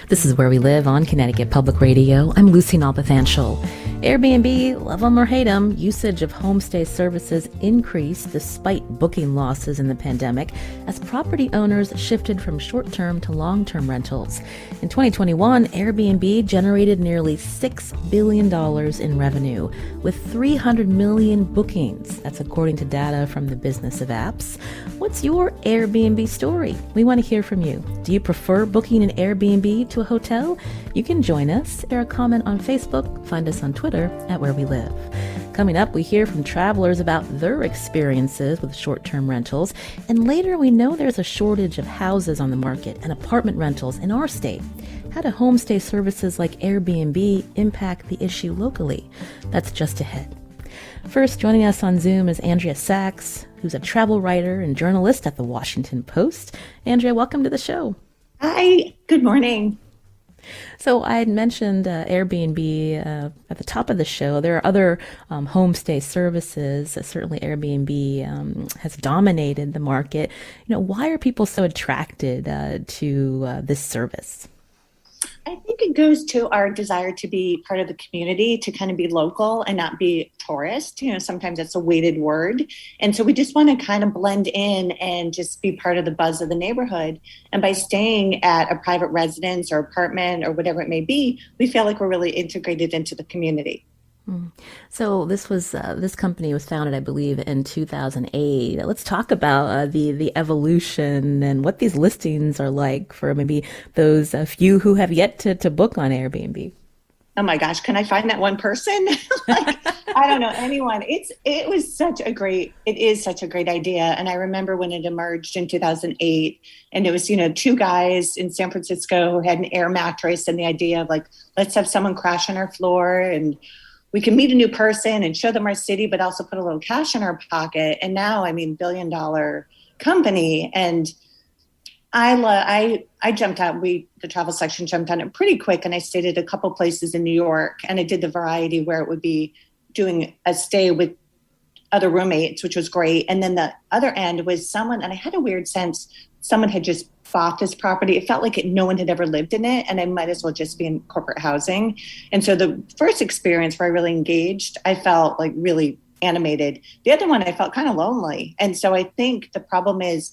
This is Where We Live on Connecticut Public Radio. I'm Lucy Nalpathanchel. Airbnb, love them or hate them, usage of homestay services increased despite booking losses in the pandemic as property owners shifted from short-term to long-term rentals. In 2021, Airbnb generated nearly $6 billion in revenue with 300 million bookings. That's according to data from the Business of Apps. What's your Airbnb story? We want to hear from you. Do you prefer booking an Airbnb to a hotel? You can join us. Share a comment on Facebook. Find us on Twitter at Where We Live. Coming up, we hear from travelers about their experiences with short-term rentals. And later, we know there's a shortage of houses on the market and apartment rentals in our state. How do homestay services like Airbnb impact the issue locally? That's just ahead. First, joining us on Zoom is Andrea Sachs, who's a travel writer and journalist at the Washington Post. Andrea, welcome to the show. Hi, good morning. So I had mentioned Airbnb at the top of the show. There are other homestay services. Certainly Airbnb has dominated the market. Why are people so attracted to this service? I think it goes to our desire to be part of the community, to kind of be local and not be tourist. Sometimes that's a weighted word. And so we just want to kind of blend in and just be part of the buzz of the neighborhood. And by staying at a private residence or apartment or whatever it may be, we feel like we're really integrated into the community. So this company was founded, I believe, in 2008. Let's talk about the evolution and what these listings are like for maybe those few who have yet to book on Airbnb. Oh my gosh, can I find that one person? I don't know anyone. It is such a great idea. And I remember when it emerged in 2008 and it was, two guys in San Francisco who had an air mattress and the idea of let's have someone crash on our floor and we can meet a new person and show them our city, but also put a little cash in our pocket. And now, billion-dollar company. And I jumped out. The travel section jumped on it pretty quick. And I stayed at a couple places in New York. And I did the variety where it would be doing a stay with other roommates, which was great. And then the other end was someone, and I had a weird sense, someone had just bought this property. It felt like no one had ever lived in it, and I might as well just be in corporate housing. And so the first experience where I really engaged, I felt really animated. The other one, I felt kind of lonely. And so I think the problem is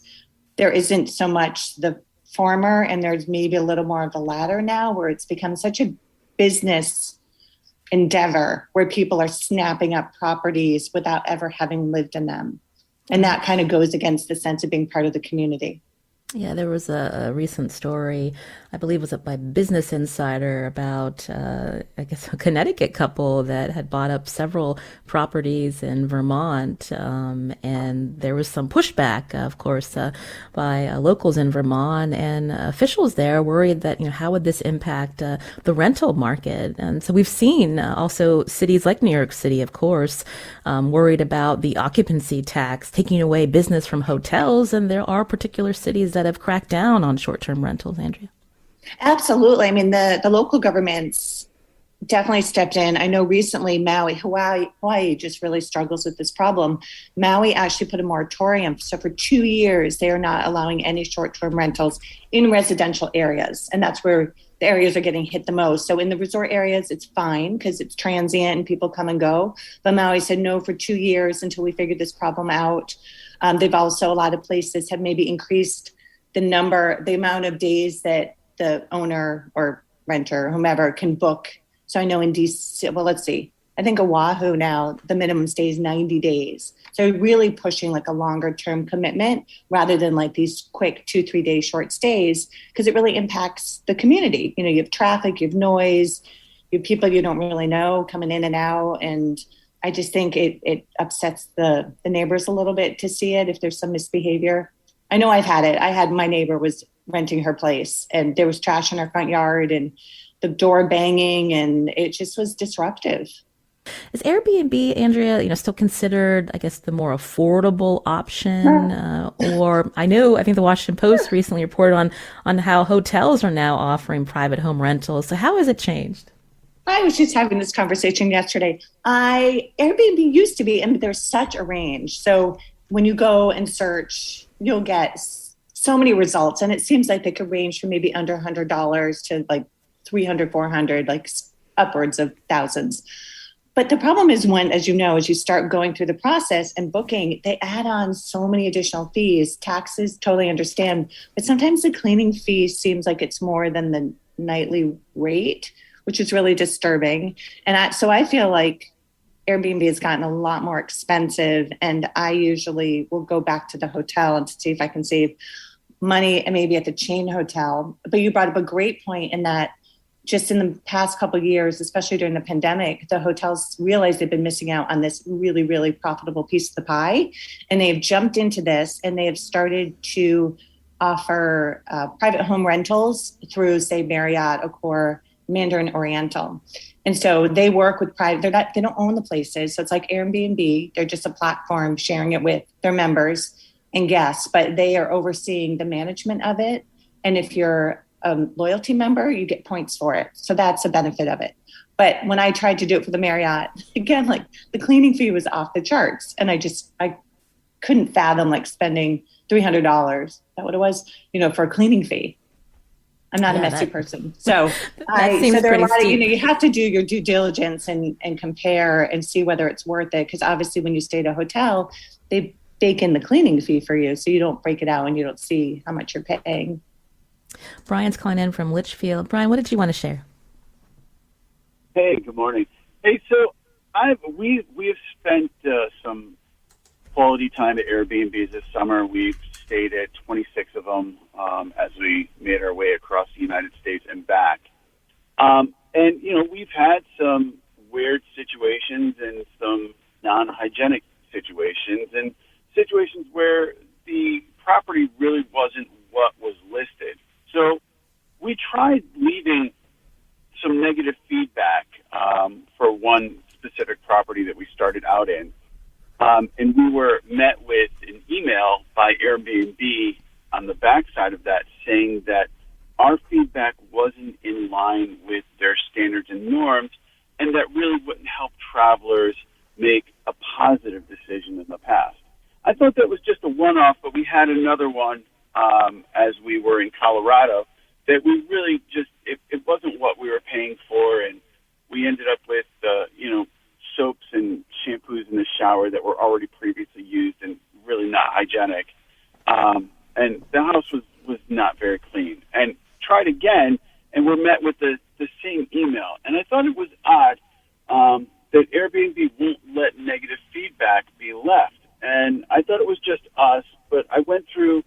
there isn't so much the former, and there's maybe a little more of the latter now, where it's become such a business endeavor where people are snapping up properties without ever having lived in them. And that kind of goes against the sense of being part of the community. Yeah, there was a recent story, I believe was by Business Insider, about, a Connecticut couple that had bought up several properties in Vermont. And there was some pushback, of course, by locals in Vermont, and officials there worried that, how would this impact the rental market? And so we've seen also cities like New York City, of course, worried about the occupancy tax taking away business from hotels. And there are particular cities that have cracked down on short-term rentals, Andrea. Absolutely. The local governments definitely stepped in. I know recently Hawaii just really struggles with this problem. Maui actually put a moratorium. So for 2 years, they are not allowing any short-term rentals in residential areas. And that's where the areas are getting hit the most. So in the resort areas, it's fine because it's transient and people come and go. But Maui said no for 2 years until we figure this problem out. They've also, a lot of places have maybe increased the amount of days that the owner or renter, whomever, can book. So I know in DC, let's see, I think Oahu now, the minimum stay is 90 days. So really pushing a longer term commitment rather than these quick 2-3 day short stays, because it really impacts the community. You have traffic, you have noise, you have people you don't really know coming in and out. And I just think it upsets the neighbors a little bit to see it if there's some misbehavior. I know I've had it. My neighbor was renting her place and there was trash in her front yard and the door banging, and it just was disruptive. Is Airbnb, Andrea, still considered, the more affordable option? Or I think the Washington Post recently reported on how hotels are now offering private home rentals. So how has it changed? I was just having this conversation yesterday. Airbnb used to be, and there's such a range. So when you go and search, you'll get so many results. And it seems like they could range from maybe under $100 to like 300, 400, like upwards of thousands. But the problem is when, as you know, as you start going through the process and booking, they add on so many additional fees, taxes, totally understand. But sometimes the cleaning fee seems like it's more than the nightly rate, which is really disturbing. And so I feel like Airbnb has gotten a lot more expensive, and I usually will go back to the hotel and see if I can save money and maybe at the chain hotel. But you brought up a great point in that just in the past couple of years, especially during the pandemic, the hotels realized they've been missing out on this really, really profitable piece of the pie. And they have jumped into this, and they have started to offer private home rentals through, say, Marriott, Accor, Mandarin Oriental. And so they work with private, they don't own the places. So it's like Airbnb. They're just a platform sharing it with their members and guests, but they are overseeing the management of it. And if you're loyalty member, you get points for it. So that's a benefit of it. But when I tried to do it for the Marriott, again, like the cleaning fee was off the charts. And I couldn't fathom like spending $300. Is that what it was? For a cleaning fee. I'm not a messy person. So there are a lot of, you have to do your due diligence and compare and see whether it's worth it. Because obviously when you stay at a hotel, they bake in the cleaning fee for you. So you don't break it out and you don't see how much you're paying. Brian's calling in from Litchfield. Brian, what did you want to share? Hey, good morning. Hey, so we have spent some quality time at Airbnbs this summer. We've stayed at 26 of them as we made our way across the United States and back. And we've had some weird situations and some non-hygienic situations and situations where the property really wasn't what was listed. So we tried leaving some negative feedback for one specific property that we started out in. And we were met with an email by Airbnb on the backside of that saying that our feedback wasn't in line with their standards and norms, and that really wouldn't help travelers make a positive decision in the past. I thought that was just a one-off, but we had another one as we were in Colorado, that we really just, it wasn't what we were paying for, and we ended up with, soaps and shampoos in the shower that were already previously used and really not hygienic. And the house was not very clean. And tried again, and we're met with the same email. And I thought it was odd that Airbnb won't let negative feedback be left. And I thought it was just us, but I went through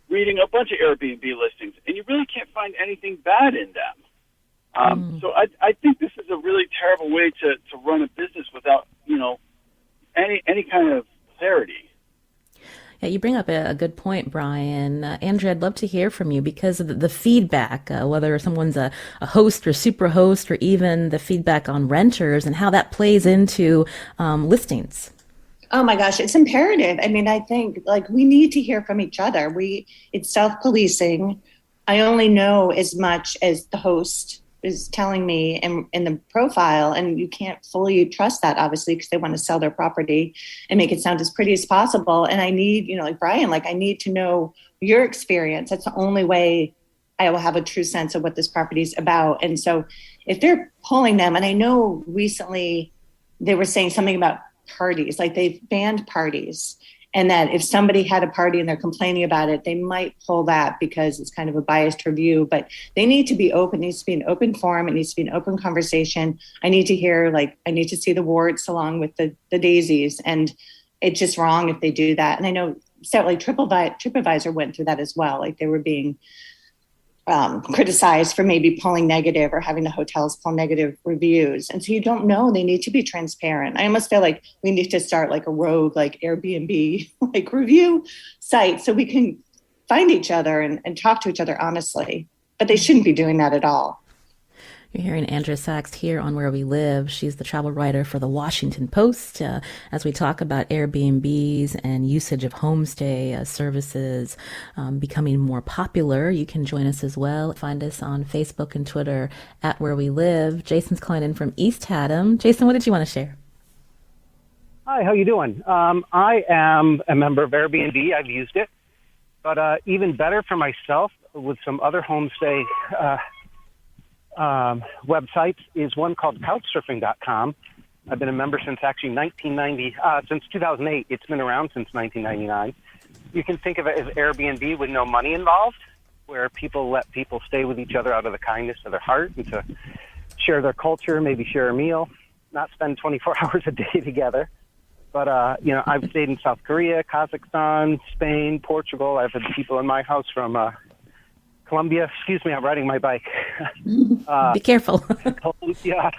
reading a bunch of Airbnb listings, and you really can't find anything bad in them. So I think this is a really terrible way to run a business without, any kind of clarity. Yeah, you bring up a good point, Brian. Andrea, I'd love to hear from you because of the feedback, whether someone's a host or super host, or even the feedback on renters and how that plays into listings. Oh my gosh, it's imperative. I mean, I think like we need to hear from each other. It's self-policing. I only know as much as the host is telling me in the profile, and you can't fully trust that, obviously, because they want to sell their property and make it sound as pretty as possible. And I need, like Brian, I need to know your experience. That's the only way I will have a true sense of what this property is about. And so if they're pulling them, and I know recently they were saying something about parties, like they've banned parties, and that if somebody had a party and they're complaining about it, they might pull that because it's kind of a biased review. But they need to be open. It needs to be an open forum. It needs to be an open conversation. I need to hear, I need to see the warts along with the daisies. And it's just wrong if they do that. And I know certainly TripAdvisor went through that as well. Like they were being criticized for maybe pulling negative or having the hotels pull negative reviews. And so you don't know, they need to be transparent. I almost feel like we need to start like a rogue, like Airbnb, like review site so we can find each other and talk to each other honestly, but they shouldn't be doing that at all. You're hearing Andrea Sachs here on Where We Live. She's the travel writer for the Washington Post. As we talk about Airbnbs and usage of homestay services becoming more popular, you can join us as well. Find us on Facebook and Twitter at Where We Live. Jason's calling in from East Haddam. Jason, what did you want to share? Hi, how you doing? I am a member of Airbnb. I've used it. But even better for myself with some other homestay websites is one called couchsurfing.com. I've been a member since actually since 2008. It's been around since 1999. You can think of it as Airbnb with no money involved, where people let people stay with each other out of the kindness of their heart and to share their culture, maybe share a meal, not spend 24 hours a day together. But, I've stayed in South Korea, Kazakhstan, Spain, Portugal. I've had people in my house from Colombia. Excuse me, I'm riding my bike. Be careful. Yeah,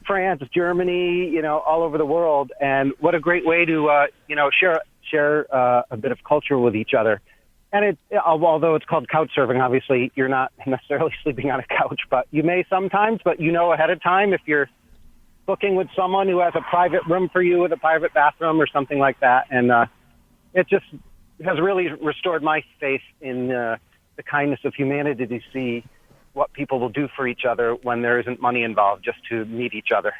France, Germany, all over the world. And what a great way to, share a bit of culture with each other. And although it's called couch surfing, obviously you're not necessarily sleeping on a couch, but you may sometimes, but ahead of time if you're booking with someone who has a private room for you with a private bathroom or something like that. And it just has really restored my faith in the kindness of humanity to see what people will do for each other when there isn't money involved, just to meet each other.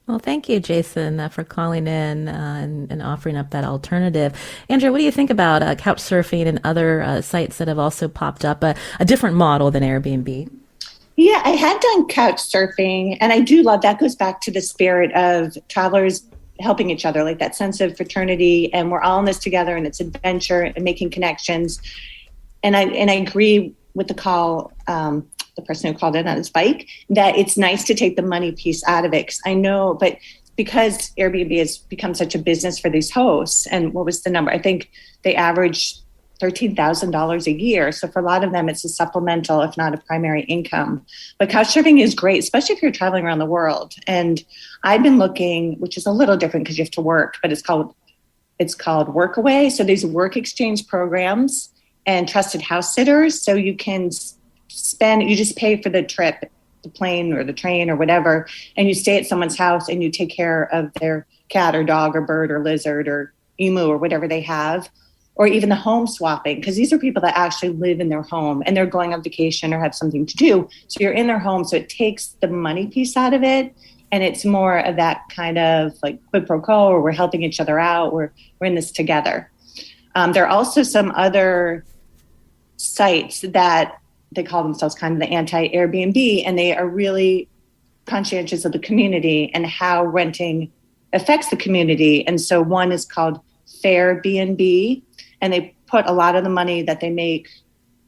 Well, thank you, Jason, for calling in and offering up that alternative. Andrea, what do you think about couch surfing and other sites that have also popped up, a different model than Airbnb? Yeah, I had done couch surfing, and I do love that. Goes back to the spirit of travelers helping each other, like that sense of fraternity, and we're all in this together, and it's adventure and making connections. And I agree with the person who called in on his bike, that it's nice to take the money piece out of it. 'Cause I know, but because Airbnb has become such a business for these hosts, and what was the number? I think they average $13,000 a year. So for a lot of them, it's a supplemental, if not a primary income. But couchsurfing is great, especially if you're traveling around the world. And I've been looking, which is a little different because you have to work, but it's called Workaway. So these work exchange programs and trusted house sitters. So you can you just pay for the trip, the plane or the train or whatever, and you stay at someone's house and you take care of their cat or dog or bird or lizard or emu or whatever they have. Or even the home swapping, because these are people that actually live in their home and they're going on vacation or have something to do. So you're in their home, so it takes the money piece out of it. And it's more of that kind of like quid pro quo, or we're helping each other out, we're in this together. There are also some other sites that they call themselves kind of the anti-Airbnb, and they are really conscientious of the community and how renting affects the community. And so one is called Airbnb, and they put a lot of the money that they make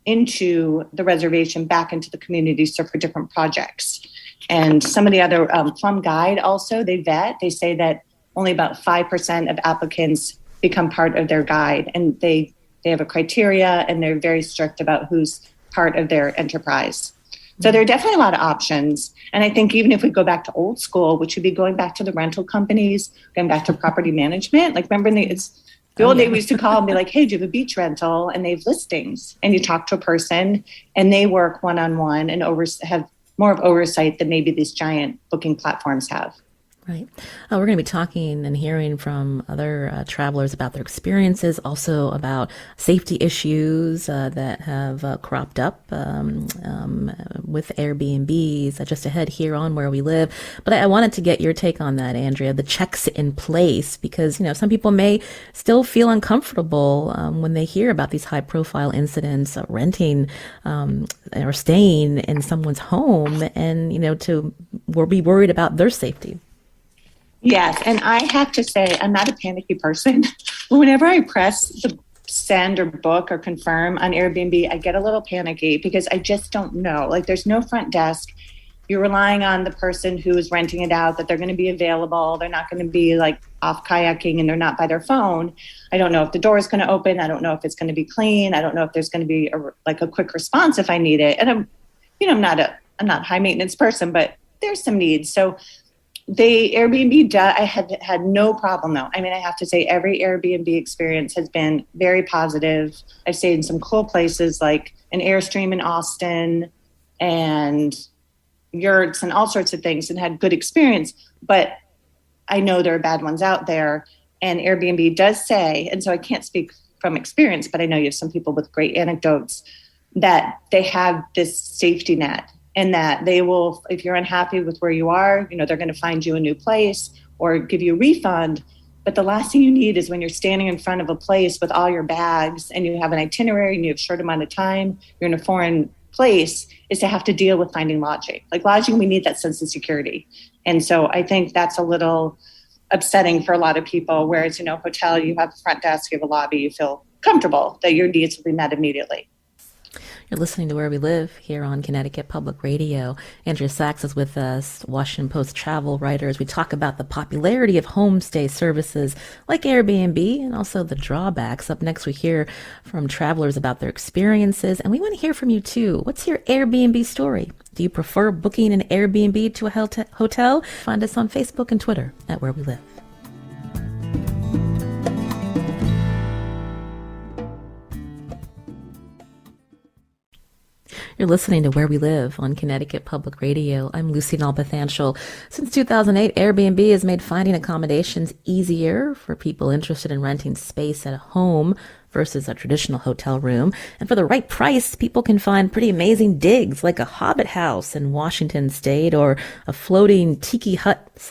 into the reservation back into the community, so for different projects. And some of the other Plum Guide also, they say that only about 5% of applicants become part of their guide, and they have a criteria, and they're very strict about who's part of their enterprise. So there are definitely a lot of options. And I think even if we go back to old school, which would be going back to the rental companies, going back to property management, like remember the old day we used to call and be like, hey, do you have a beach rental? And they have listings, and you talk to a person and they work one-on-one and have more of oversight than maybe these giant booking platforms have. Right. We're going to be talking and hearing from other travelers about their experiences, also about safety issues that have cropped up with Airbnbs just ahead here on Where We Live. But I wanted to get your take on that, Andrea, the checks in place, because, some people may still feel uncomfortable when they hear about these high profile incidents, renting or staying in someone's home, and, to be worried about their safety. Yes, and I have to say, I'm not a panicky person. Whenever I press the send or book or confirm on Airbnb, I get a little panicky because I just don't know. Like, there's no front desk. You're relying on the person who is renting it out, that they're going to be available. They're not going to be like off kayaking and they're not by their phone. I don't know if the door is going to open. I don't know if it's going to be clean. I don't know if there's going to be a quick response if I need it. And I'm not a high maintenance person, but there's some needs. So Airbnb, I had no problem though. I mean, I have to say every Airbnb experience has been very positive. I've stayed in some cool places like an Airstream in Austin and yurts and all sorts of things and had good experience. But I know there are bad ones out there, and Airbnb does say, and so I can't speak from experience, but I know you have some people with great anecdotes that they have this safety net. And that they will, if you're unhappy with where you are, they're going to find you a new place or give you a refund. But the last thing you need is when you're standing in front of a place with all your bags and you have an itinerary and you have a short amount of time, you're in a foreign place, is to have to deal with finding lodging. Like lodging, we need that sense of security. And so I think that's a little upsetting for a lot of people. Whereas, hotel, you have a front desk, you have a lobby, you feel comfortable that your needs will be met immediately. You're listening to Where We Live here on Connecticut Public Radio. Andrea Sachs is with us, Washington Post travel writer, as we talk about the popularity of homestay services like Airbnb and also the drawbacks. Up next, we hear from travelers about their experiences, and we want to hear from you too. What's your Airbnb story? Do you prefer booking an Airbnb to a hotel? Find us on Facebook and Twitter at Where We Live. You're listening to Where We Live on Connecticut Public Radio. I'm Lucy Nalpathanchel. Since 2008, Airbnb has made finding accommodations easier for people interested in renting space at a home versus a traditional hotel room. And for the right price, people can find pretty amazing digs like a Hobbit house in Washington State or a floating tiki hut /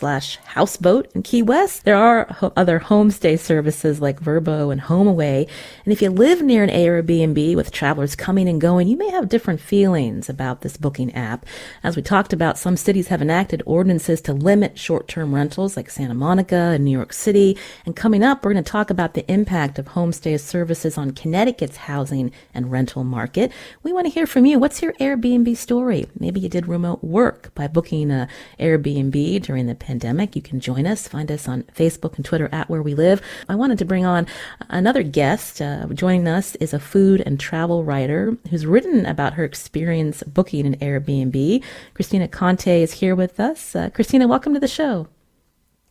houseboat in Key West. There are other homestay services like Vrbo and HomeAway. And if you live near an Airbnb with travelers coming and going, you may have different feelings about this booking app. As we talked about, some cities have enacted ordinances to limit short-term rentals like Santa Monica and New York City. And coming up, we're going to talk about the impact of homestay services on Connecticut's housing and rental market. We want to hear from you. What's your Airbnb story? Maybe you did remote work by booking a Airbnb during the pandemic. You can join us. Find us on Facebook and Twitter at Where We Live. I wanted to bring on another guest. Joining us is a food and travel writer who's written about her experience booking an Airbnb. Christina Conte is here with us. Christina, welcome to the show.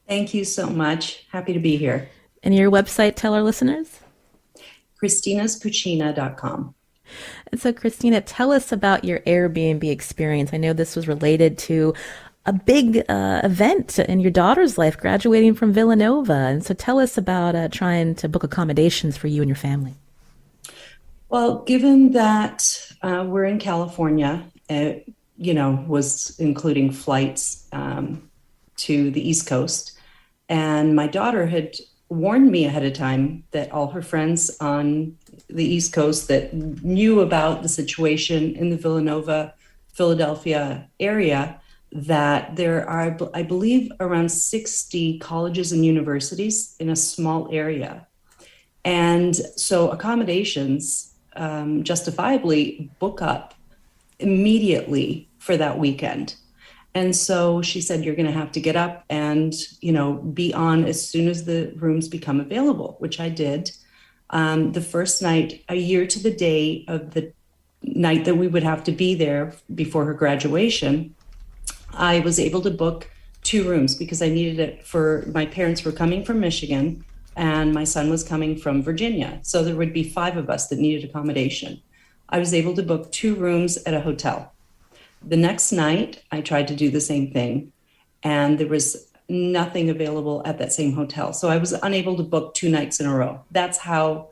Thank you so much. Happy to be here. And your website, tell our listeners? Christina'sCucina.com. And so, Christina, tell us about your Airbnb experience. I know this was related to a big event in your daughter's life, graduating from Villanova. And so tell us about trying to book accommodations for you and your family. Well, given that we're in California, was including flights to the East Coast. And my daughter had warned me ahead of time that all her friends on the East Coast that knew about the situation in the Villanova, Philadelphia area, that there are, I believe, around 60 colleges and universities in a small area. And so accommodations justifiably book up immediately for that weekend. And so she said, you're going to have to get up and, be on as soon as the rooms become available, which I did. The first night, a year to the day of the night that we would have to be there before her graduation, I was able to book 2 rooms because I needed it for my parents were coming from Michigan and my son was coming from Virginia. So there would be 5 of us that needed accommodation. I was able to book 2 rooms at a hotel. The next night, I tried to do the same thing, and there was nothing available at that same hotel. So I was unable to book 2 nights in a row. That's how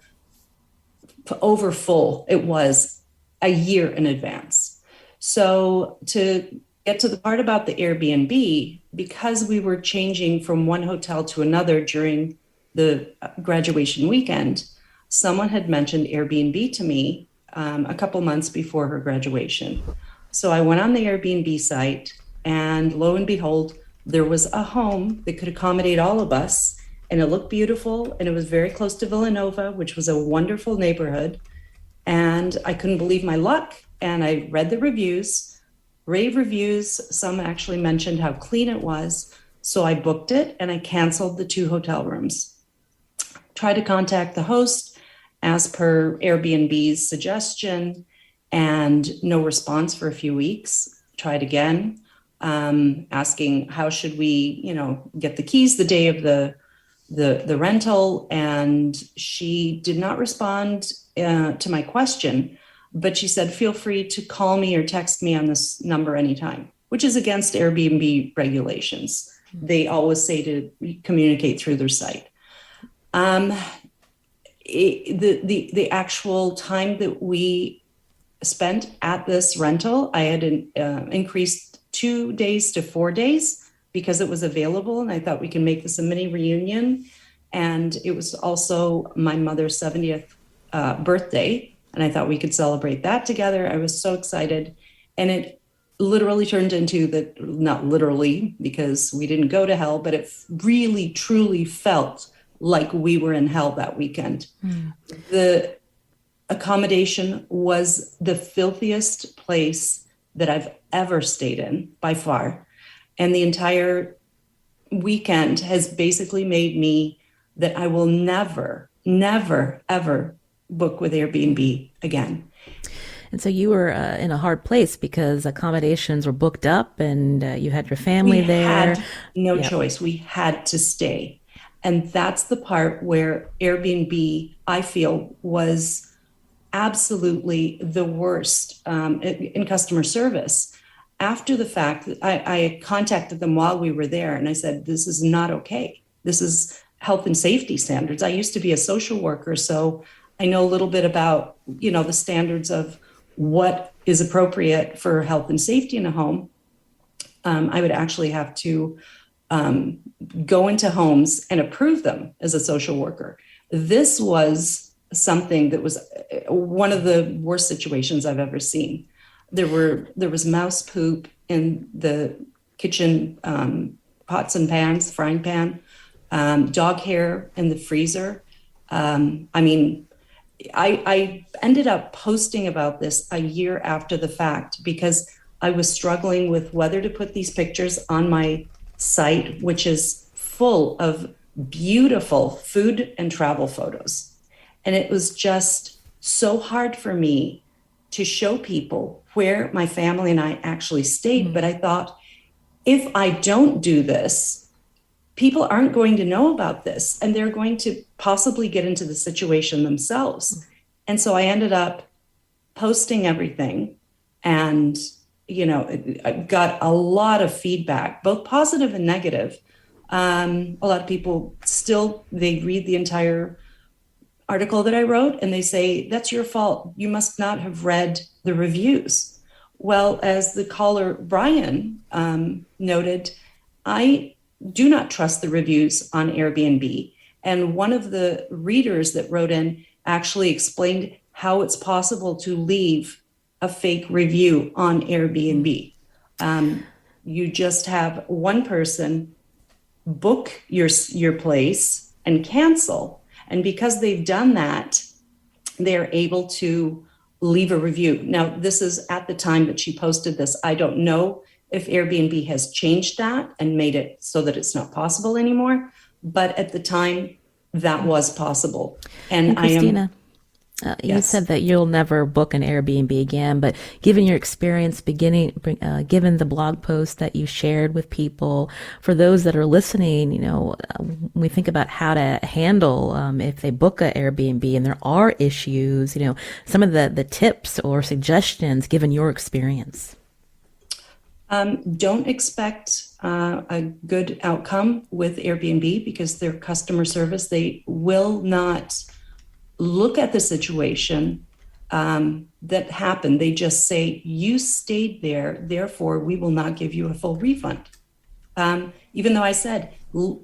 over full it was a year in advance. So to get to the part about the Airbnb, because we were changing from one hotel to another during the graduation weekend, someone had mentioned Airbnb to me a couple months before her graduation. So I went on the Airbnb site, and lo and behold, there was a home that could accommodate all of us, and it looked beautiful, and it was very close to Villanova, which was a wonderful neighborhood. And I couldn't believe my luck, and I read the reviews, rave reviews. Some actually mentioned how clean it was. So I booked it, and I canceled the 2 hotel rooms. Tried to contact the host as per Airbnb's suggestion, and no response for a few weeks. Tried again, asking how should we, get the keys the day of the rental, and she did not respond to my question, but she said, feel free to call me or text me on this number anytime, which is against Airbnb regulations. They always say to communicate through their site. The actual time that we spent at this rental, I had increased 2 days to 4 days because it was available, and I thought we can make this a mini reunion. And it was also my mother's 70th birthday. And I thought we could celebrate that together. I was so excited. And it literally turned into not literally, because we didn't go to hell, but it really, truly felt like we were in hell that weekend. The accommodation was the filthiest place that I've ever stayed in by far. And the entire weekend has basically made me that I will never, never, ever book with Airbnb again. And so you were in a hard place because accommodations were booked up and you had your family there. We had no choice. We had to stay. And that's the part where Airbnb, I feel, was absolutely the worst in customer service. After the fact, I contacted them while we were there and I said, this is not okay. This is health and safety standards. I used to be a social worker, so I know a little bit about, the standards of what is appropriate for health and safety in a home. I would actually have to go into homes and approve them as a social worker. This was something that was one of the worst situations I've ever seen. There was mouse poop in the kitchen pots and pans, frying pan, dog hair in the freezer. I ended up posting about this a year after the fact because I was struggling with whether to put these pictures on my site, which is full of beautiful food and travel photos. And it was just so hard for me to show people where my family and I actually stayed. But I thought, if I don't do this, people aren't going to know about this and they're going to possibly get into the situation themselves. And so I ended up posting everything and, I got a lot of feedback, both positive and negative. A lot of people they read the entire article that I wrote and they say, that's your fault. You must not have read the reviews. Well, as the caller Brian noted, I do not trust the reviews on Airbnb. And one of the readers that wrote in actually explained how it's possible to leave a fake review on Airbnb. You just have one person book your place and cancel. And because they've done that, they're able to leave a review. Now, this is at the time that she posted this. I don't know if Airbnb has changed that and made it so that it's not possible anymore. But at the time, that was possible. And Christina, you said that you'll never book an Airbnb again, but given your experience given the blog post that you shared with people, for those that are listening, when we think about how to handle if they book an Airbnb and there are issues, some of the tips or suggestions given your experience. Don't expect a good outcome with Airbnb because their customer service, they will not look at the situation that happened. They just say, you stayed there, therefore we will not give you a full refund. Even though I said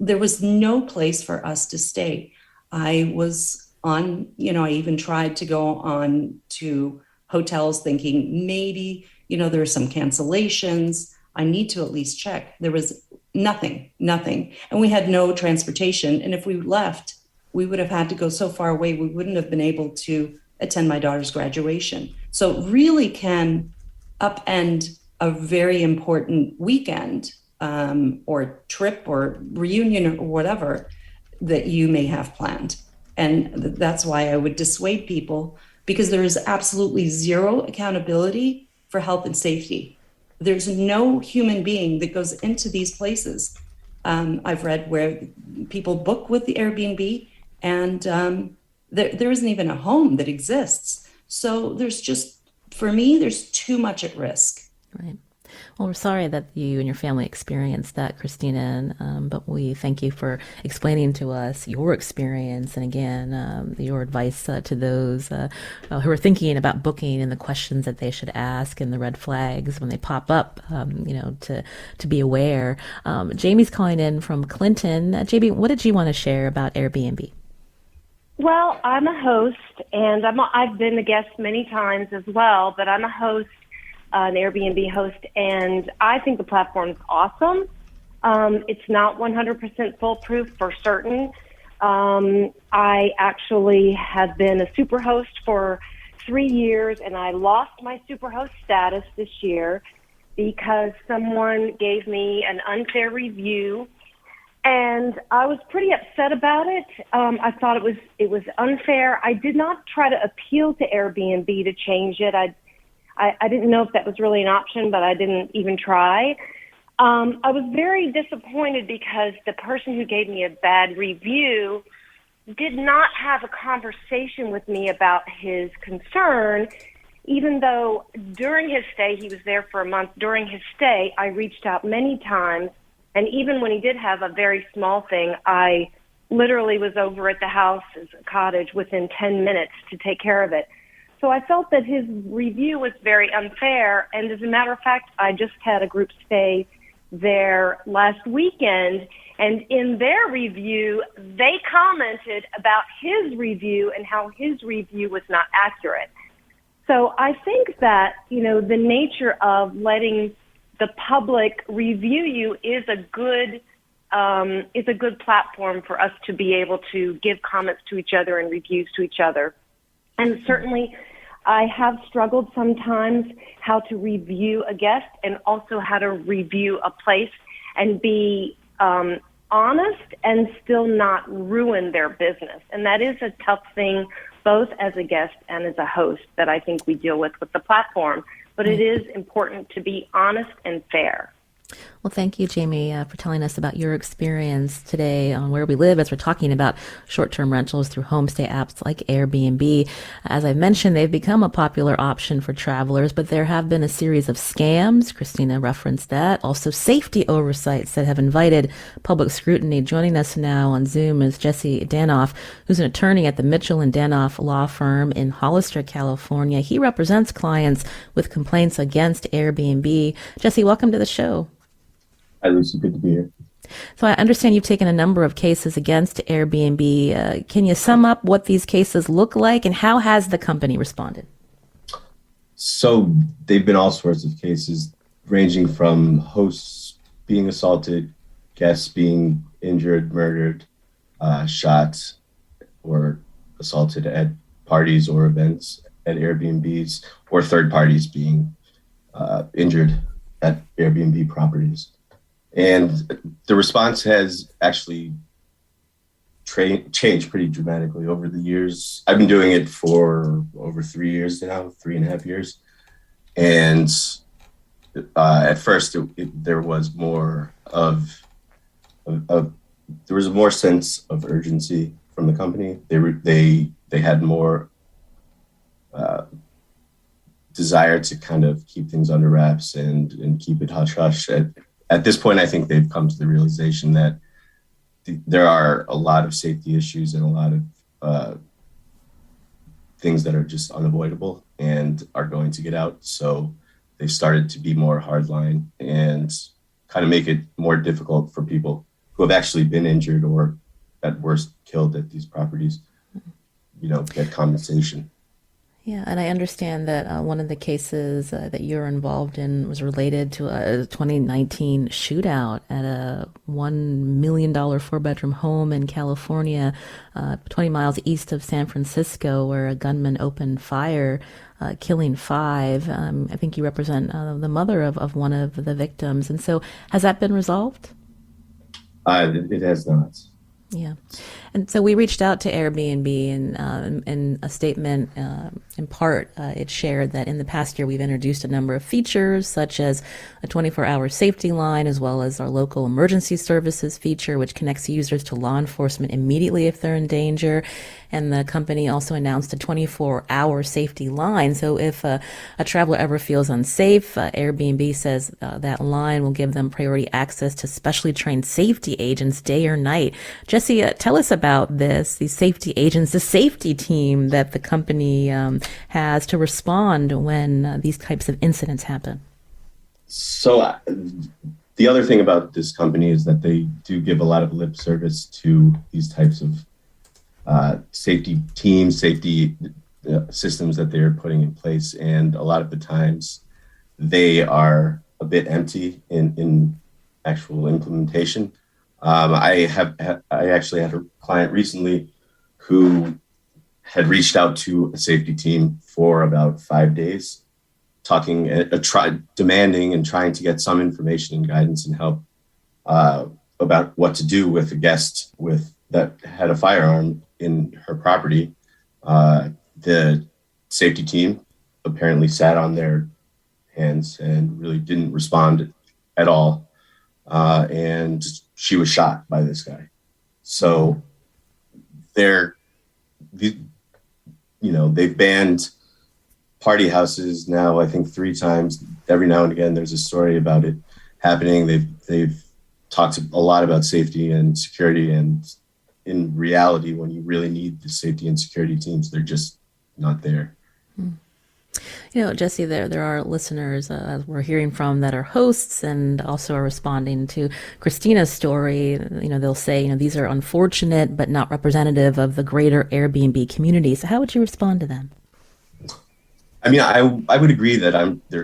there was no place for us to stay. I was on, I even tried to go on to hotels thinking maybe, there are some cancellations. I need to at least check. There was nothing. And we had no transportation. And if we left, we would have had to go so far away, we wouldn't have been able to attend my daughter's graduation. So it really can upend a very important weekend or trip or reunion or whatever that you may have planned. And that's why I would dissuade people, because there is absolutely zero accountability for health and safety. There's no human being that goes into these places. I've read where people book with the Airbnb and there isn't even a home that exists. So there's too much at risk. Right. Well, we're sorry that you and your family experienced that, Christina, but we thank you for explaining to us your experience and again, your advice to those who are thinking about booking and the questions that they should ask and the red flags when they pop up, to be aware. Jamie's calling in from Clinton. Jamie, what did you want to share about Airbnb? Well, I'm a host, and I've been a guest many times as well, but I'm a host, an Airbnb host, and I think the platform's awesome. It's not 100% foolproof for certain. I actually have been a superhost for 3 years, and I lost my superhost status this year because someone gave me an unfair review, and I was pretty upset about it. I thought it was unfair. I did not try to appeal to Airbnb to change it. I didn't know if that was really an option, but I didn't even try. I was very disappointed because the person who gave me a bad review did not have a conversation with me about his concern, even though during his stay, he was there for a month. During his stay, I reached out many times, and even when he did have a very small thing, I literally was over at the house, cottage, within 10 minutes to take care of it. So I felt that his review was very unfair, and as a matter of fact, I just had a group stay there last weekend, and in their review, they commented about his review and how his review was not accurate. So I think that, the nature of letting the public review you is a good platform for us to be able to give comments to each other and reviews to each other. And certainly, I have struggled sometimes how to review a guest and also how to review a place and be honest and still not ruin their business. And that is a tough thing, both as a guest and as a host, that I think we deal with the platform. But it is important to be honest and fair. Well, thank you, Jamie, for telling us about your experience today on Where We Live as we're talking about short-term rentals through homestay apps like Airbnb. As I mentioned, they've become a popular option for travelers, but there have been a series of scams. Christina referenced that. Also, safety oversights that have invited public scrutiny. Joining us now on Zoom is Jesse Danoff, who's an attorney at the Mitchell and Danoff law firm in Hollister, California. He represents clients with complaints against Airbnb. Jesse, welcome to the show. Hi, Lucy. Good to be here. So I understand you've taken a number of cases against Airbnb. Can you sum up what these cases look like and how has the company responded? So they've been all sorts of cases, ranging from hosts being assaulted, guests being injured, murdered, shot, or assaulted at parties or events at Airbnbs, or third parties being injured at Airbnb properties. And the response has actually changed pretty dramatically over the years. I've been doing it for over 3 years now, 3.5 years. And at first, there was more of there was a more sense of urgency from the company. They had more desire to kind of keep things under wraps and keep it hush hush. At this point, I think they've come to the realization that there are a lot of safety issues and a lot of things that are just unavoidable and are going to get out. So they've started to be more hardline and kind of make it more difficult for people who have actually been injured or at worst killed at these properties, get compensation. Yeah, and I understand that one of the cases that you're involved in was related to a 2019 shootout at a $1 million 4-bedroom home in California, 20 miles east of San Francisco, where a gunman opened fire, killing 5. I think you represent the mother of one of the victims. And so has that been resolved? It has not. Yeah. And so we reached out to Airbnb, and in a statement, in part, it shared that in the past year we've introduced a number of features such as a 24-hour safety line, as well as our local emergency services feature, which connects users to law enforcement immediately if they're in danger. And the company also announced a 24-hour safety line. So if a traveler ever feels unsafe, Airbnb says that line will give them priority access to specially trained safety agents day or night. Jesse, tell us about these safety agents, the safety team that the company has to respond when these types of incidents happen. So the other thing about this company is that they do give a lot of lip service to these types of safety teams, safety systems that they're putting in place. And a lot of the times they are a bit empty in actual implementation. I actually had a client recently who had reached out to a safety team for about 5 days, demanding and trying to get some information and guidance and help about what to do with a guest that had a firearm in her property. The safety team apparently sat on their hands and really didn't respond at all. And she was shot by this guy. So they've banned party houses now, I think 3 times. Every now and again, there's a story about it happening. They've talked a lot about safety and security, and in reality, when you really need the safety and security teams, they're just not there. Jesse, there are listeners we're hearing from that are hosts and also are responding to Christina's story. They'll say, these are unfortunate but not representative of the greater Airbnb community. So how would you respond to them? I mean, I would agree that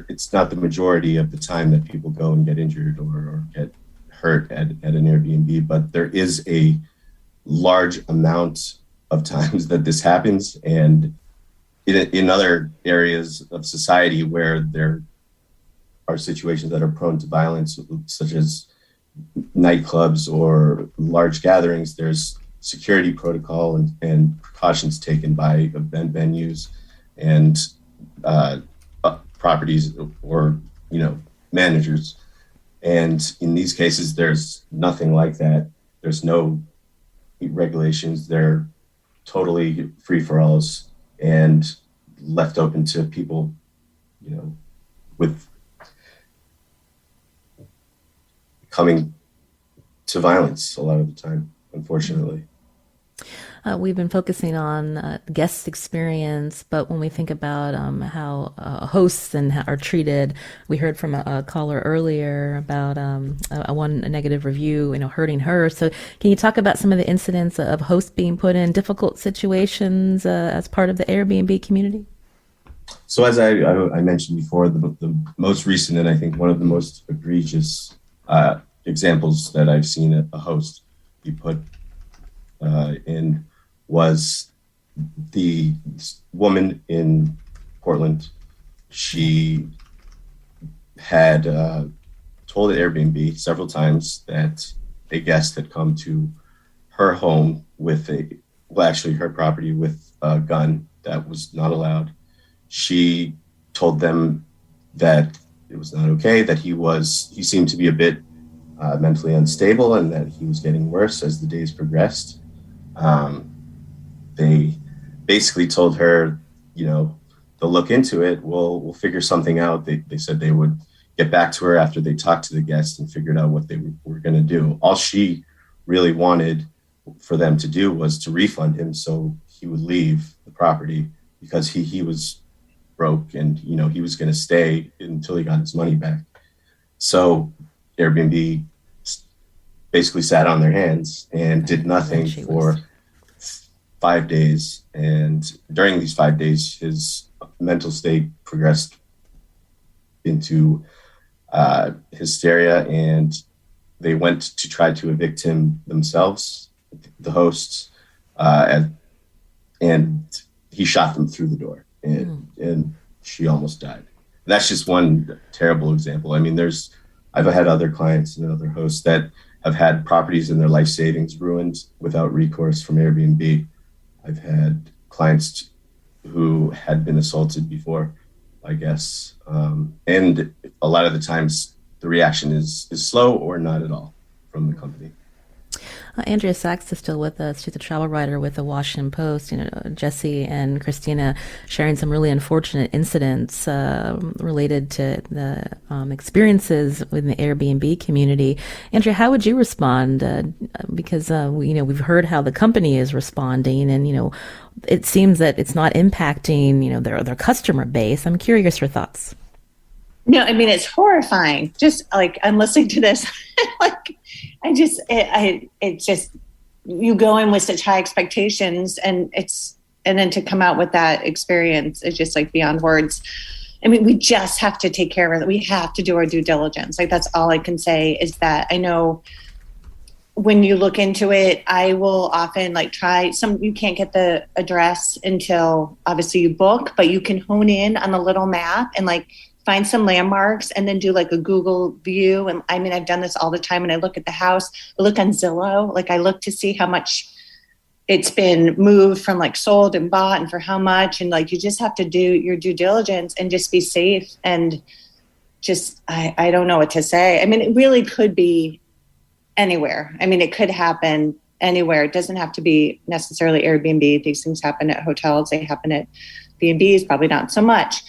it's not the majority of the time that people go and get injured or get hurt at an Airbnb, but there is a large amount of times that this happens. And in other areas of society where there are situations that are prone to violence, such as nightclubs or large gatherings, there's security protocol and precautions taken by event venues and properties or managers. And in these cases, there's nothing like that. There's no regulations. They're totally free-for-alls and left open to people, with coming to violence a lot of the time, unfortunately. We've been focusing on guest experience, but when we think about how hosts are treated, we heard from a caller earlier about one negative review, hurting her. So can you talk about some of the incidents of hosts being put in difficult situations as part of the Airbnb community? So as I mentioned before, the most recent and I think one of the most egregious examples that I've seen a host be put in was the woman in Portland. She had told Airbnb several times that a guest had come to her home with her property with a gun that was not allowed. She told them that it was not okay, that he seemed to be a bit mentally unstable and that he was getting worse as the days progressed. They basically told her, they'll look into it. We'll figure something out. They said they would get back to her after they talked to the guest and figured out what they were going to do. All she really wanted for them to do was to refund him so he would leave the property, because he was broke and, he was going to stay until he got his money back. So Airbnb basically sat on their hands and did nothing for 5 days. And during these 5 days, his mental state progressed into hysteria, and they went to try to evict him themselves, the hosts, and he shot them through the door, and she almost died. That's just one terrible example. I mean, I've had other clients and other hosts that have had properties and their life savings ruined without recourse from Airbnb. I've had clients who had been assaulted before, I guess. And a lot of the times the reaction is slow or not at all from the company. Andrea Sachs is still with us. She's a travel writer with the Washington Post. Jesse and Christina sharing some really unfortunate incidents related to the experiences within the Airbnb community. Andrea, how would you respond? Because we've heard how the company is responding, and it seems that it's not impacting their customer base. I'm curious your thoughts. No, I mean, it's horrifying. Just like I'm listening to this, it's just, you go in with such high expectations and then to come out with that experience is just like beyond words. I mean, we just have to take care of it. We have to do our due diligence. Like, that's all I can say is that I know when you look into it, I will often you can't get the address until obviously you book, but you can hone in on the little map and find some landmarks and then do a Google view. And I mean, I've done this all the time. And I look at the house, I look on Zillow, I look to see how much it's been moved from sold and bought and for how much. And you just have to do your due diligence and just be safe. And just, I don't know what to say. I mean, it really could be anywhere. I mean, it could happen anywhere. It doesn't have to be necessarily Airbnb. These things happen at hotels. They happen at B&Bs, probably not so much.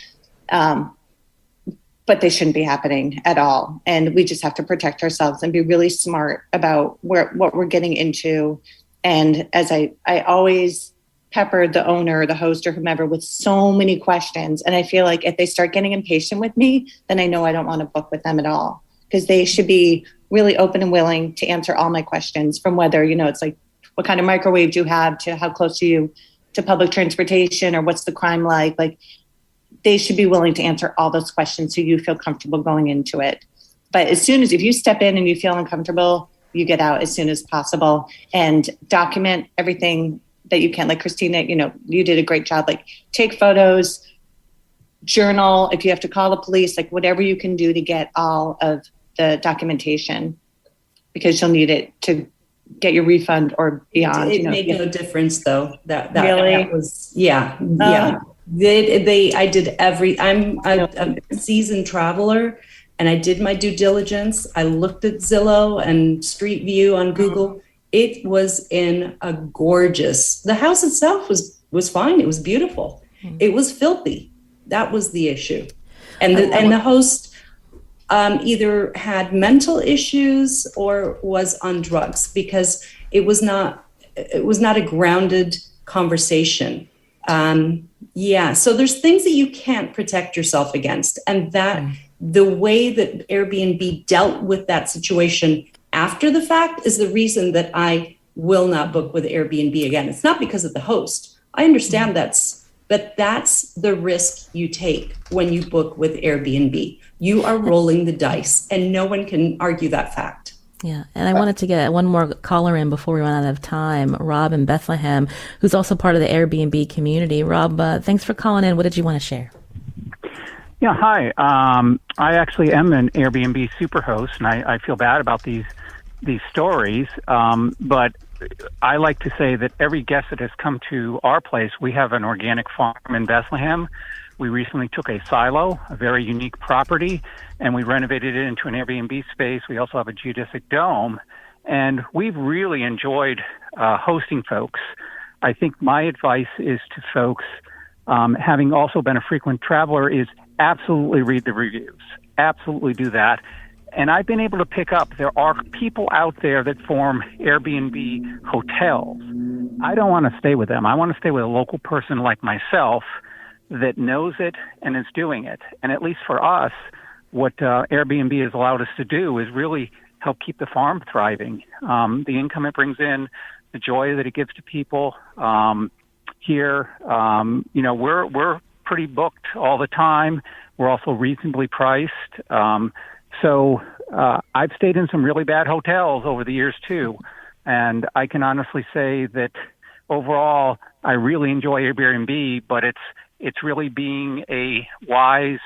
But they shouldn't be happening at all. And we just have to protect ourselves and be really smart about what we're getting into. And as I always peppered the owner, the host, or whomever with so many questions. And I feel like if they start getting impatient with me, then I know I don't want to book with them at all, because they should be really open and willing to answer all my questions, from whether, it's what kind of microwave do you have, to how close are you to public transportation, or what's the crime like. They should be willing to answer all those questions so you feel comfortable going into it. But if you step in and you feel uncomfortable, you get out as soon as possible and document everything that you can. Like Christina, you did a great job. Take photos, journal. If you have to call the police, whatever you can do to get all of the documentation, because you'll need it to get your refund or beyond. It made no difference though. That really? That was, yeah. I'm a seasoned traveler, and I did my due diligence. I looked at Zillow and Street View on Google. It was in a gorgeous, the house itself was fine. It was beautiful. It was filthy. That was the issue. And the host either had mental issues or was on drugs, because it was not a grounded conversation. So there's things that you can't protect yourself against. And that the way that Airbnb dealt with that situation after the fact is the reason that I will not book with Airbnb again. It's not because of the host. I understand that's the risk you take when you book with Airbnb. You are rolling the dice, and no one can argue that fact. Yeah, and I wanted to get one more caller in before we run out of time. Rob in Bethlehem, who's also part of the Airbnb community. Rob, thanks for calling in. What did you want to share? Yeah, hi. I actually am an Airbnb superhost, and I feel bad about these stories. But I like to say that every guest that has come to our place, we have an organic farm in Bethlehem. We recently took a silo, a very unique property, and we renovated it into an Airbnb space. We also have a geodesic dome, and we've really enjoyed hosting folks. I think my advice is to folks, having also been a frequent traveler, is absolutely read the reviews. Absolutely do that. And I've been able to pick up, there are people out there that form Airbnb hotels. I don't want to stay with them. I want to stay with a local person like myself that knows it and is doing it. And at least for us, what Airbnb has allowed us to do is really help keep the farm thriving. The income it brings in, the joy that it gives to people here. We're pretty booked all the time. We're also reasonably priced. So I've stayed in some really bad hotels over the years too. And I can honestly say that overall, I really enjoy Airbnb, but it's really being a wise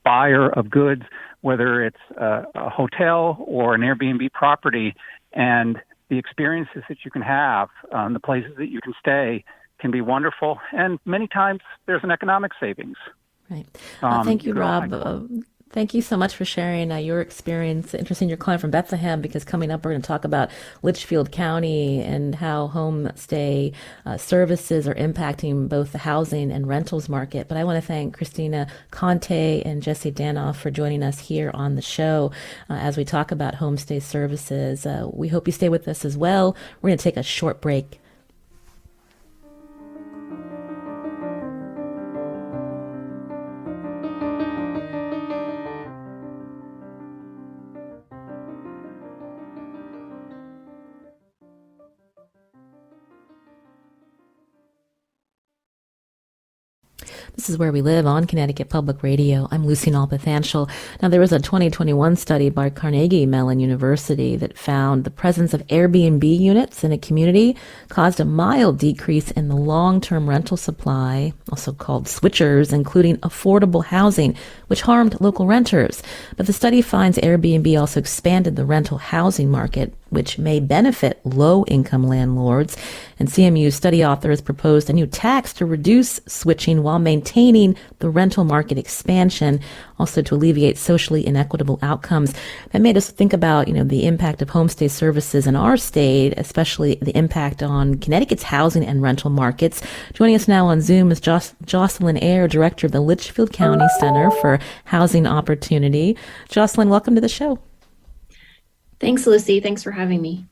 buyer of goods, whether it's a hotel or an Airbnb property, and the experiences that you can have, the places that you can stay can be wonderful. And many times there's an economic savings. Right. Thank you, Rob. Thank you so much for sharing your experience. Interesting, you're calling from Bethlehem, because coming up we're going to talk about Litchfield County and how homestay services are impacting both the housing and rentals market. But I want to thank Christina Conte and Jesse Danoff for joining us here on the show as we talk about homestay services. We hope you stay with us as well. We're going to take a short break. This is Where We Live on Connecticut Public Radio. I'm Lucy Nalpathanchel. Now, there was a 2021 study by Carnegie Mellon University that found the presence of Airbnb units in a community caused a mild decrease in the long-term rental supply, also called switchers, including affordable housing, which harmed local renters. But the study finds Airbnb also expanded the rental housing market, which may benefit low-income landlords. And CMU study authors proposed a new tax to reduce switching while maintaining the rental market expansion, also to alleviate socially inequitable outcomes. That made us think about, the impact of homestay services in our state, especially the impact on Connecticut's housing and rental markets. Joining us now on Zoom is Jocelyn Ayer, director of the Litchfield County Center for Housing Opportunity. Jocelyn, welcome to the show. Thanks, Lucy. Thanks for having me.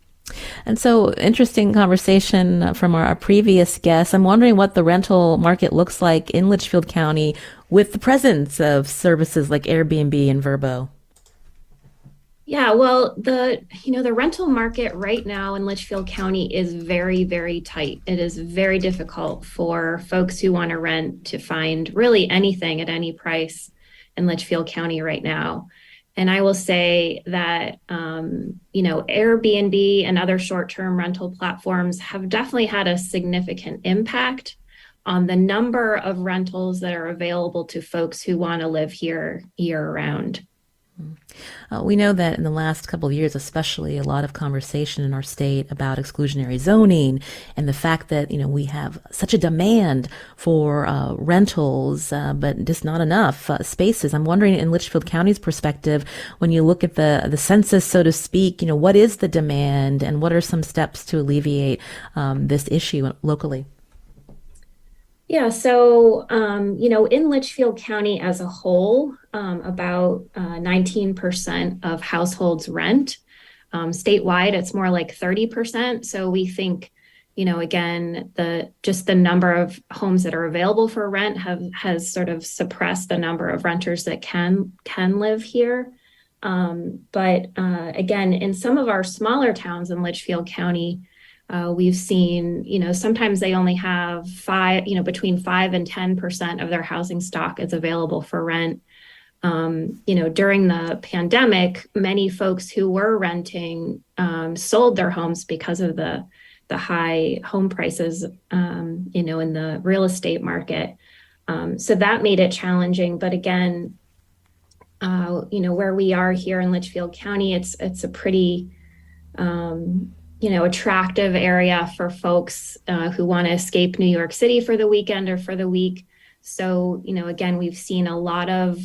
And so, interesting conversation from our previous guests. I'm wondering what the rental market looks like in Litchfield County with the presence of services like Airbnb and Vrbo. Yeah, well, the rental market right now in Litchfield County is very, very tight. It is very difficult for folks who want to rent to find really anything at any price in Litchfield County right now. And I will say that, Airbnb and other short-term rental platforms have definitely had a significant impact on the number of rentals that are available to folks who want to live here year-round. We know that in the last couple of years, especially, a lot of conversation in our state about exclusionary zoning and the fact that, we have such a demand for rentals, but just not enough spaces. I'm wondering, in Litchfield County's perspective, when you look at the census, so to speak, what is the demand and what are some steps to alleviate this issue locally? Yeah, so, in Litchfield County as a whole, about 19% of households rent. Statewide, it's more like 30%. So we think, again, the number of homes that are available for rent has sort of suppressed the number of renters that can live here. But again, in some of our smaller towns in Litchfield County, we've seen, sometimes they only have between 5 and 10% of their housing stock is available for rent. During the pandemic, many folks who were renting sold their homes because of the high home prices, in the real estate market. So that made it challenging. But again, where we are here in Litchfield County, it's a pretty attractive area for folks who want to escape New York City for the weekend or for the week. So, again, we've seen a lot of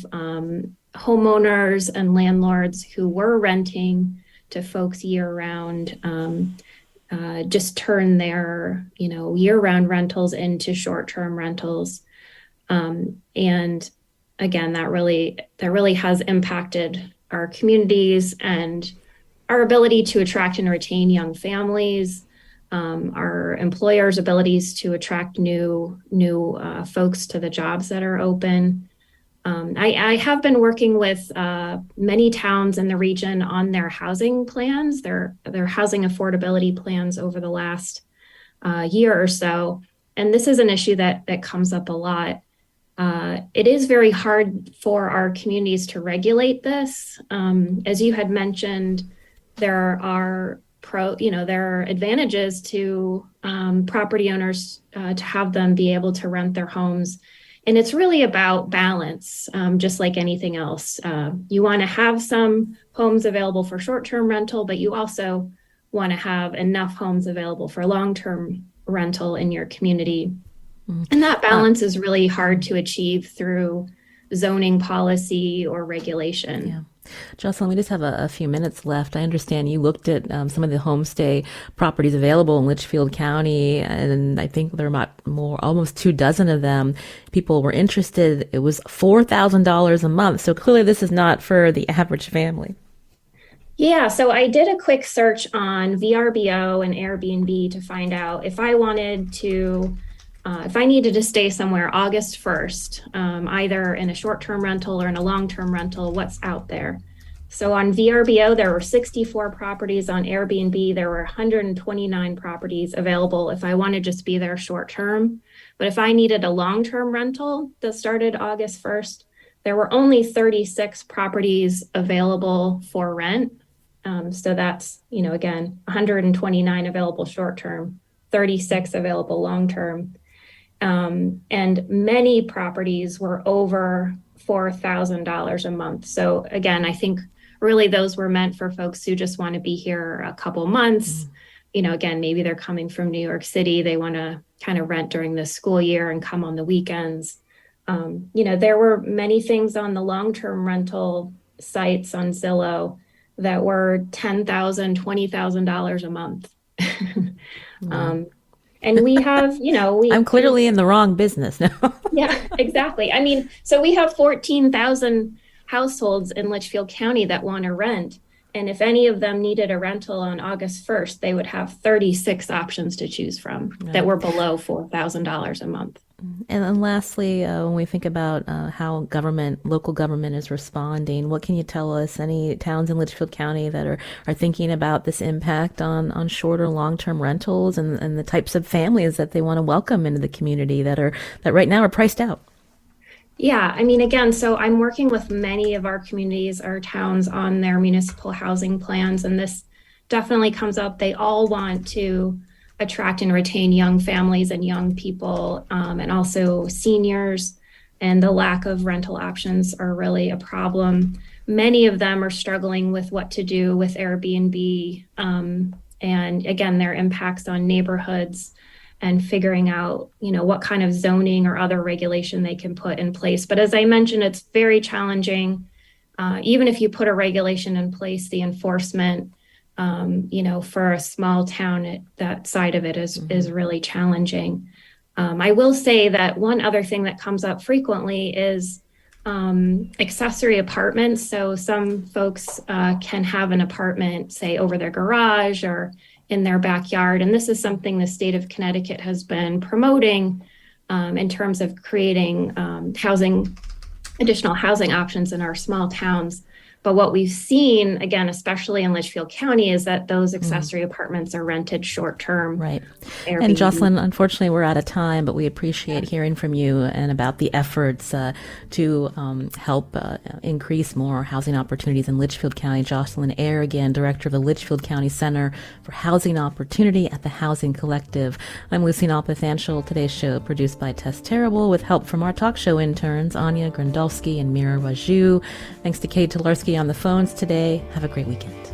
homeowners and landlords who were renting to folks year round just turn their, year-round rentals into short-term rentals. And again, that really has impacted our communities and our ability to attract and retain young families, our employers' abilities to attract new folks to the jobs that are open. I have been working with many towns in the region on their housing plans, their housing affordability plans over the last year or so. And this is an issue that comes up a lot. It is very hard for our communities to regulate this. As you had mentioned, there are advantages to property owners to have them be able to rent their homes And it's really about balance, just like anything else. You want to have some homes available for short-term rental, but you also want to have enough homes available for long-term rental in your community. And that balance is really hard to achieve through zoning policy or regulation. Yeah. Jocelyn, we just have a few minutes left. I understand you looked at some of the homestay properties available in Litchfield County, and I think there are almost 24 of them. People were interested. It was $4,000 a month. So clearly this is not for the average family. Yeah, so I did a quick search on VRBO and Airbnb to find out if I wanted to if I needed to stay somewhere August 1st, either in a short-term rental or in a long-term rental, what's out there. So on VRBO, there were 64 properties. On Airbnb, there were 129 properties available if I wanted to just be there short-term. But if I needed a long-term rental that started August 1st, there were only 36 properties available for rent. So that's, again, 129 available short-term, 36 available long-term. And many properties were over $4,000 a month. So again, I think really those were meant for folks who just want to be here a couple months. Again, maybe they're coming from New York City. They want to kind of rent during the school year and come on the weekends. There were many things on the long-term rental sites on Zillow that were $10,000, $20,000 a month. And we have, I'm clearly in the wrong business now. Yeah, exactly. So we have 14,000 households in Litchfield County that want to rent. And if any of them needed a rental on August 1st, they would have 36 options to choose from that were below $4,000 a month. And then lastly, when we think about how local government is responding, what can you tell us? Any towns in Litchfield County that are thinking about this impact on shorter long-term rentals and the types of families that they want to welcome into the community that right now are priced out? Yeah, again, so I'm working with many of our communities, our towns, on their municipal housing plans, and this definitely comes up. They all want to attract and retain young families and young people, and also seniors, and the lack of rental options are really a problem. Many of them are struggling with what to do with Airbnb, and again, their impacts on neighborhoods and figuring out, what kind of zoning or other regulation they can put in place. But as I mentioned, it's very challenging. Even if you put a regulation in place, the enforcement for a small town, that side of it is really challenging. I will say that one other thing that comes up frequently is accessory apartments. So some folks can have an apartment, say, over their garage or in their backyard. And this is something the state of Connecticut has been promoting in terms of creating additional housing options in our small towns. But what we've seen, again, especially in Litchfield County, is that those accessory apartments are rented short-term. Right. Airbnb. And Jocelyn, unfortunately, we're out of time, but we appreciate hearing from you and about the efforts to help increase more housing opportunities in Litchfield County. Jocelyn Ayer, again, Director of the Litchfield County Center for Housing Opportunity at the Housing Collective. I'm Lucy Nalpathanchel. Today's show produced by Tess Terrible with help from our talk show interns, Anya Grandolski and Mira Raju. Thanks to Kate Tolarski on the phones today. Have a great weekend.